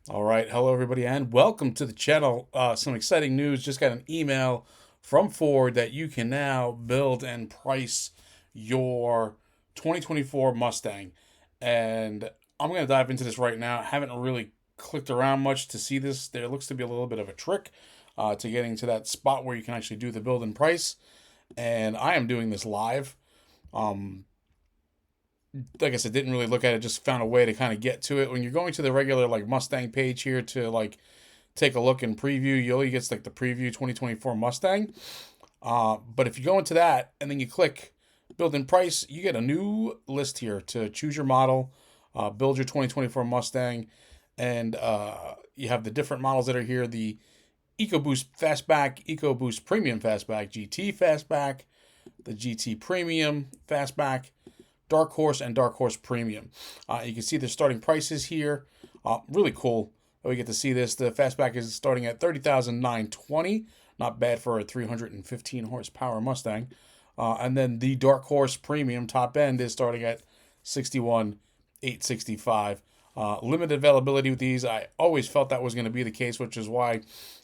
All right, hello everybody, and welcome to the channel. Some exciting news. Just got an email from Ford that you can now build and price your 2024 Mustang. And I'm going to dive into this right now. I haven't really clicked around much to see this. There looks to be a little bit of a trick to getting to that spot where you can actually do the build and price. And I am doing this live. Um, like I said, didn't really look at it, just found a way to kind of get to it. When you're going to the regular like Mustang page here to like take a look and preview, you only get like the preview 2024 Mustang. But if you go into that and then you click build and price, you get a new list here to choose your model, build your 2024 Mustang, and you have the different models that are here: the EcoBoost Fastback, EcoBoost Premium Fastback, GT Fastback, the GT Premium Fastback, Dark Horse, and Dark Horse Premium. You can see the starting prices here. Really cool that we get to see this. The Fastback is starting at $30,920. Not bad for a 315 horsepower Mustang. And then the Dark Horse Premium top end is starting at 61,865. Limited availability with these. I always felt that was going to be the case, which is why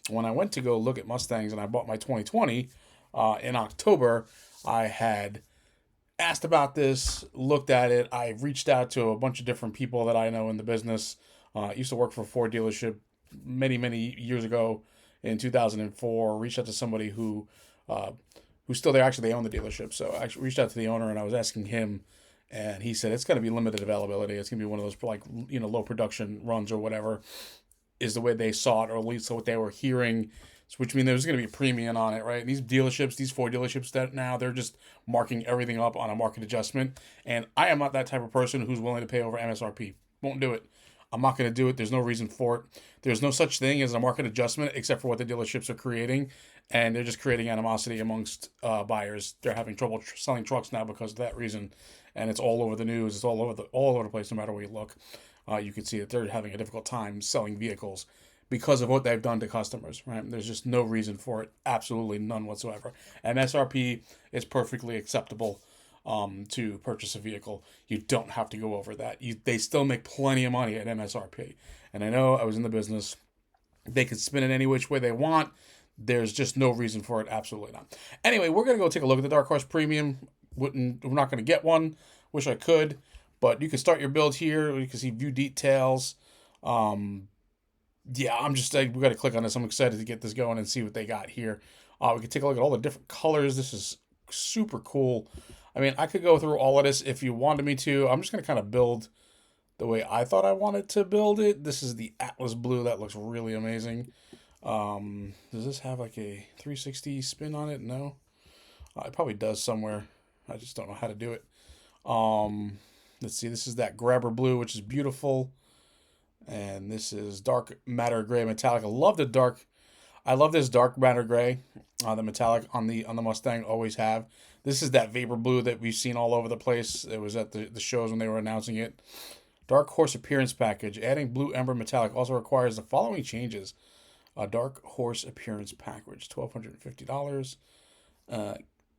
when I went to go look at Mustangs and I bought my 2020 in October, I had asked about this, looked at it. I reached out to a bunch of different people that I know in the business. I used to work for a Ford dealership many years ago in 2004. Reached out to somebody who's still there. Actually, they own the dealership. So I actually reached out to the owner and I was asking him, and he said it's going to be limited availability. It's going to be one of those like low production runs or whatever is the way they saw it, or at least what they were hearing, which means there's going to be a premium on it, right? And these dealerships, these Ford dealerships, that now they're just marking everything up on a market adjustment. And I am not that type of person who's willing to pay over MSRP. Won't do it. I'm not going to do it. There's no reason for it. There's no such thing as a market adjustment except for what the dealerships are creating. And they're just creating animosity amongst buyers. They're having trouble selling trucks now because of that reason. And it's all over the news. It's all over the place no matter where you look. You can see that they're having a difficult time selling vehicles because of what they've done to customers, right? There's just no reason for it. Absolutely none whatsoever. MSRP is perfectly acceptable to purchase a vehicle. You don't have to go over that. They still make plenty of money at MSRP. And I know I was in the business. They can spin it any which way they want. There's just no reason for it. Absolutely not. Anyway, we're going to go take a look at the Dark Horse Premium. We're not going to get one. Wish I could. But you can start your build here. You can see view details. Yeah, we got to click on this. I'm excited to get this going and see what they got here. We can take a look at all the different colors. This is super cool. I mean, I could go through all of this if you wanted me to. I'm just going to kind of build the way I thought I wanted to build it. This is the Atlas Blue. That looks really amazing. Does this have like a 360 spin on it? No. It probably does somewhere. I just don't know how to do it. Let's see. This is that Grabber Blue, which is beautiful. And this is dark matter gray metallic. I love this dark matter gray. The metallic on the Mustang, always have. This is that vapor blue that we've seen all over the place. It was at the shows when they were announcing it. Dark Horse Appearance Package. Adding blue ember metallic also requires the following changes. A Dark Horse Appearance Package, $1,250.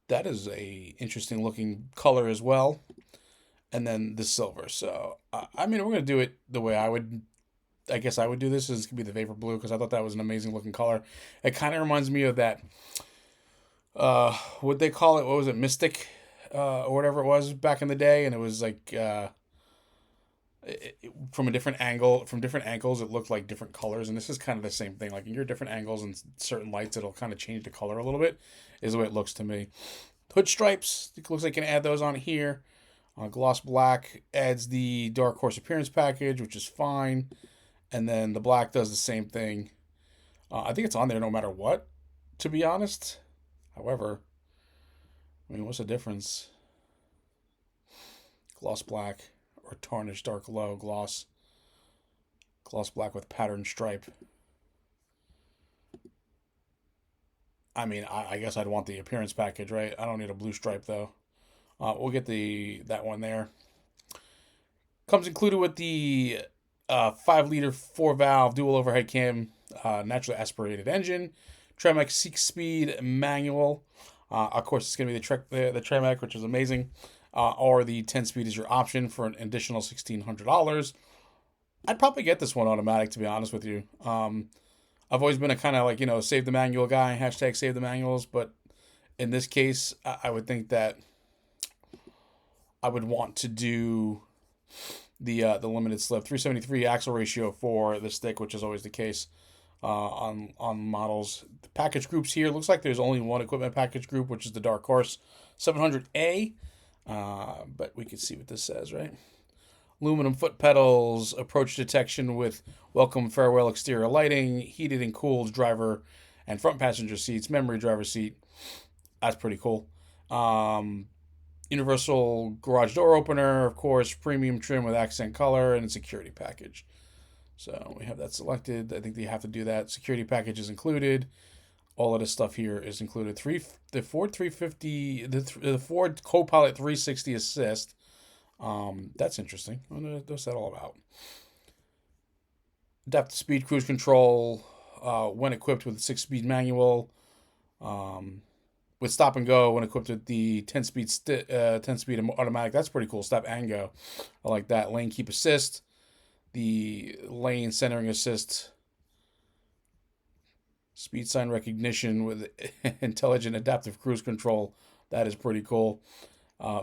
That is a interesting looking color as well. And then the silver. So I mean, we're gonna do it the way I guess I would do this. Is gonna be the vapor blue because I thought that was an amazing looking color. It kind of reminds me of that. What they call it? What was it? Mystic, or whatever it was back in the day, and it was like from a different angle, from different angles, it looked like different colors. And this is kind of the same thing. Like in your different angles and certain lights, it'll kind of change the color a little bit. Is the way it looks to me. Hood stripes. It looks like you can add those on here. Gloss black adds the Dark Horse Appearance Package, which is fine. And then the black does the same thing. I think it's on there no matter what, to be honest. However, I mean, what's the difference? Gloss black or tarnished dark low gloss. Gloss black with patterned stripe. I mean, I guess I'd want the appearance package, right? I don't need a blue stripe though. We'll get that one there. Comes included with the 5-liter 4-valve dual overhead cam, naturally aspirated engine, Tremec 6-speed manual. Of course, it's going to be the Tremec, which is amazing. Or the 10-speed is your option for an additional $1,600. I'd probably get this one automatic, to be honest with you. I've always been a kind of like, save the manual guy, hashtag save the manuals. But in this case, I would think that I would want to do the limited slip 373 axle ratio for the stick, which is always the case on models. The package groups here looks like there's only one equipment package group, which is the Dark Horse 700A. But we can see what this says, right? Aluminum foot pedals, approach detection with welcome farewell exterior lighting, heated and cooled driver and front passenger seats, memory driver seat. That's pretty cool. Universal garage door opener, of course, premium trim with accent color, and a security package. So we have that selected. I think they have to do that. Security package is included. All of this stuff here is included. The Ford 350, the Ford Copilot 360 Assist. That's interesting. What's that all about? Adaptive speed cruise control when equipped with a 6-speed manual. With stop and go when equipped with the 10-speed automatic. That's pretty cool. Stop and go. I like that. Lane keep assist. The lane centering assist. Speed sign recognition with intelligent adaptive cruise control. That is pretty cool.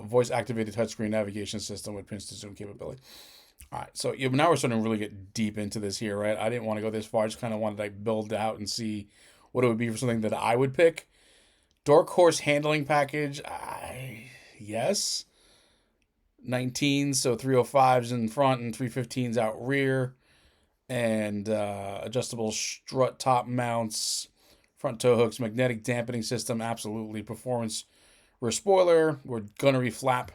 Voice activated touchscreen navigation system with pinch to zoom capability. All right, so now we're starting to really get deep into this here, right? I didn't want to go this far. I just kind of wanted to build out and see what it would be for something that I would pick. Dark Horse handling package, yes. 19, so 305s in front and 315s out rear. And adjustable strut top mounts, front tow hooks, magnetic dampening system, absolutely. Performance rear spoiler, or gunnery flap.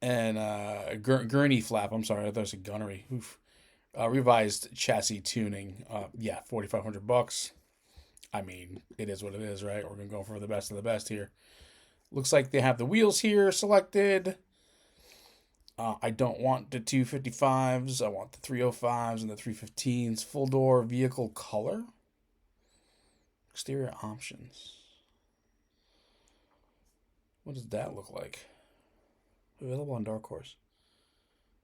And gurney flap, I'm sorry, I thought it said gunnery. Oof. Revised chassis tuning, $4,500. I mean, it is what it is, right? We're going to go for the best of the best here. Looks like they have the wheels here selected. I don't want the 255s. I want the 305s and the 315s. Full door vehicle color. Exterior options. What does that look like? Available on Dark Horse.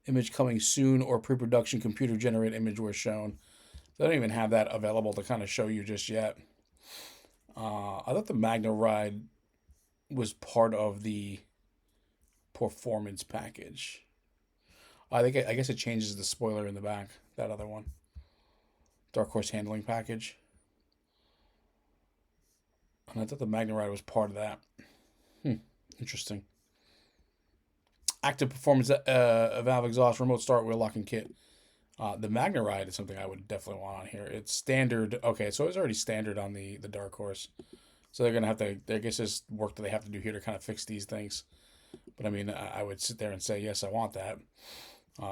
Image coming soon or pre-production computer generated image were shown. They don't even have that available to kind of show you just yet. I thought the Magna Ride was part of the performance package. I guess it changes the spoiler in the back. That other one, Dark Horse handling package. And I thought the Magna Ride was part of that. Interesting. Active performance valve exhaust, remote start, wheel locking kit. The Magna Ride is something I would definitely want on here. It's standard. Okay, so it's already standard on the Dark Horse. So they're going to have to, I guess there's work that they have to do here to kind of fix these things. But I mean, I would sit there and say, yes, I want that.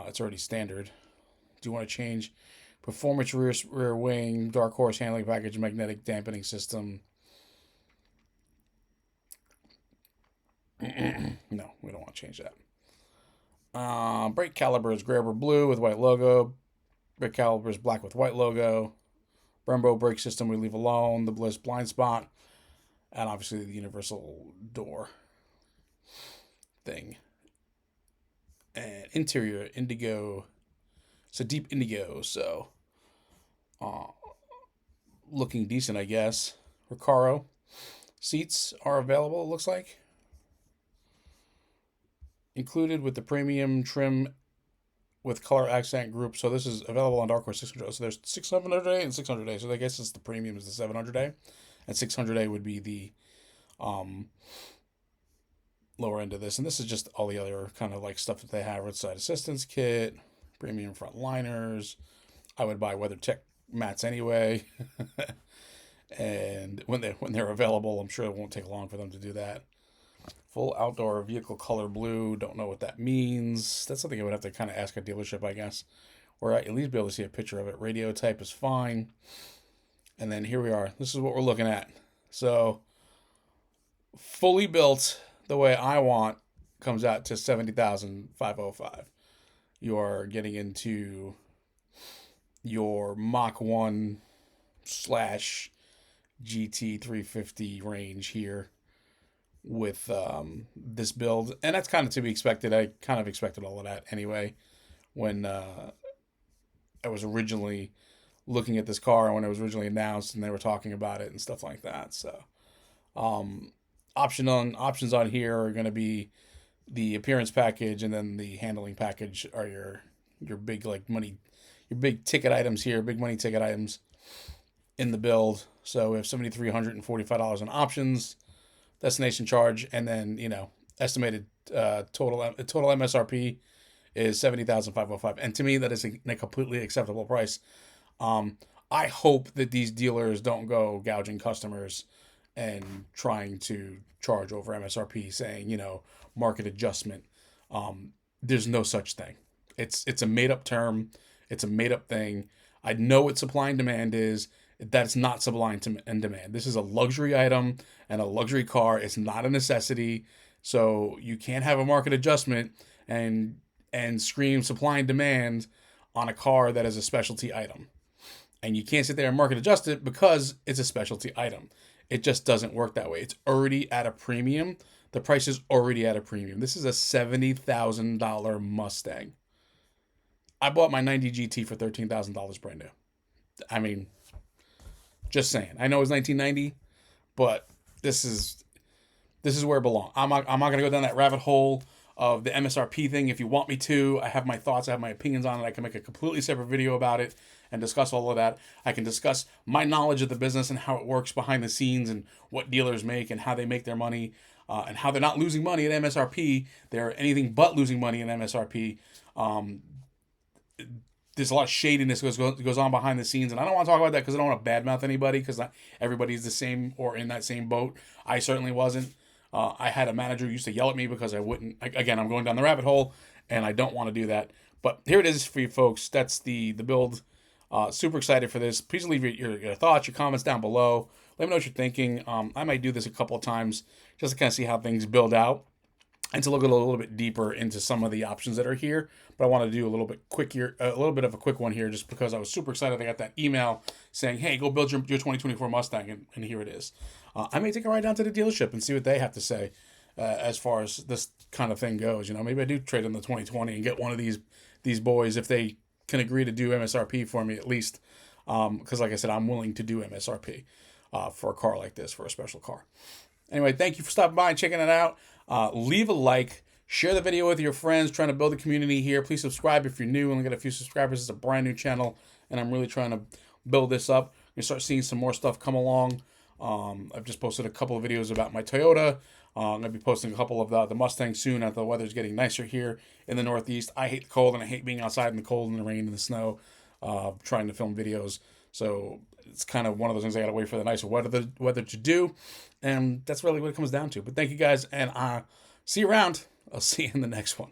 It's already standard. Do you want to change performance rear wing, Dark Horse handling package, magnetic dampening system? No, we don't want to change that. Brake calipers, grabber blue with white logo. Brake calipers black with white logo. Brembo brake system we leave alone. The Bliss blind spot. And obviously the universal door thing. And interior indigo. It's a deep indigo, so looking decent, I guess. Recaro seats are available, it looks like. Included with the premium trim with color accent group. So this is available on Dark Horse 600. So there's 600A and 600A. So I guess it's the premium is the 700A. And 600A would be the lower end of this. And this is just all the other kind of like stuff that they have. Roadside assistance kit, premium front liners. I would buy WeatherTech mats anyway. And when they're available, I'm sure it won't take long for them to do that. Full outdoor vehicle color blue. Don't know what that means. That's something I would have to kind of ask a dealership, I guess. Or at least be able to see a picture of it. Radio type is fine. And then here we are. This is what we're looking at. So, fully built the way I want comes out to $70,505. You are getting into your Mach 1 / GT 350 range here with this build. And that's kind of to be expected. I kind of expected all of that anyway when I was originally looking at this car when it was originally announced and they were talking about it and stuff like that. So options on here are going to be the appearance package, and then the handling package are your big like money, your big ticket items here, big money ticket items in the build. So we have $7,345 in options, destination charge, and then estimated total MSRP is $70,505, and to me that is a completely acceptable price. I hope that these dealers don't go gouging customers and trying to charge over MSRP, saying market adjustment. There's no such thing. It's a made up term. It's a made up thing. I know what supply and demand is. That's not supply and demand. This is a luxury item and a luxury car. It's not a necessity. So you can't have a market adjustment and scream supply and demand on a car that is a specialty item. And you can't sit there and market adjust it because it's a specialty item. It just doesn't work that way. It's already at a premium. The price is already at a premium. This is a $70,000 Mustang. I bought my 90 GT for $13,000 brand new. I mean, just saying. I know it was 1990, but this is where it belongs. I'm not going to go down that rabbit hole of the MSRP thing. If you want me to, I have my thoughts, I have my opinions on it. I can make a completely separate video about it and discuss all of that. I can discuss my knowledge of the business and how it works behind the scenes and what dealers make and how they make their money, and how they're not losing money at MSRP. They're anything but losing money in MSRP. There's a lot of shadiness goes on behind the scenes, and I don't want to talk about that because I don't want to badmouth anybody, because not everybody's the same or in that same boat. I certainly wasn't. I had a manager who used to yell at me because I wouldn't. Again, I'm going down the rabbit hole, and I don't want to do that. But here it is for you folks. That's the build. Super excited for this. Please leave your thoughts, your comments down below. Let me know what you're thinking. I might do this a couple of times just to kind of see how things build out and to look a little bit deeper into some of the options that are here. But I want to do a little bit of a quick one here, just because I was super excited. I got that email saying, hey, go build your 2024 Mustang, and here it is. I may take a ride down to the dealership and see what they have to say as far as this kind of thing goes. Maybe I do trade in the 2020 and get one of these boys if they can agree to do MSRP for me at least. Because like I said, I'm willing to do MSRP for a car like this, for a special car. Anyway, thank you for stopping by and checking it out. Leave a like. Share the video with your friends, trying to build a community here. Please subscribe if you're new. Only got a few subscribers. It's a brand new channel, and I'm really trying to build this up. You start seeing some more stuff come along. I've just posted a couple of videos about my Toyota. I'm going to be posting a couple of the Mustang soon, as the weather's getting nicer here in the Northeast. I hate the cold, and I hate being outside in the cold and the rain and the snow, trying to film videos. So it's kind of one of those things I got to wait for the nicer weather to do. And that's really what it comes down to. But thank you guys, and see you around. I'll see you in the next one.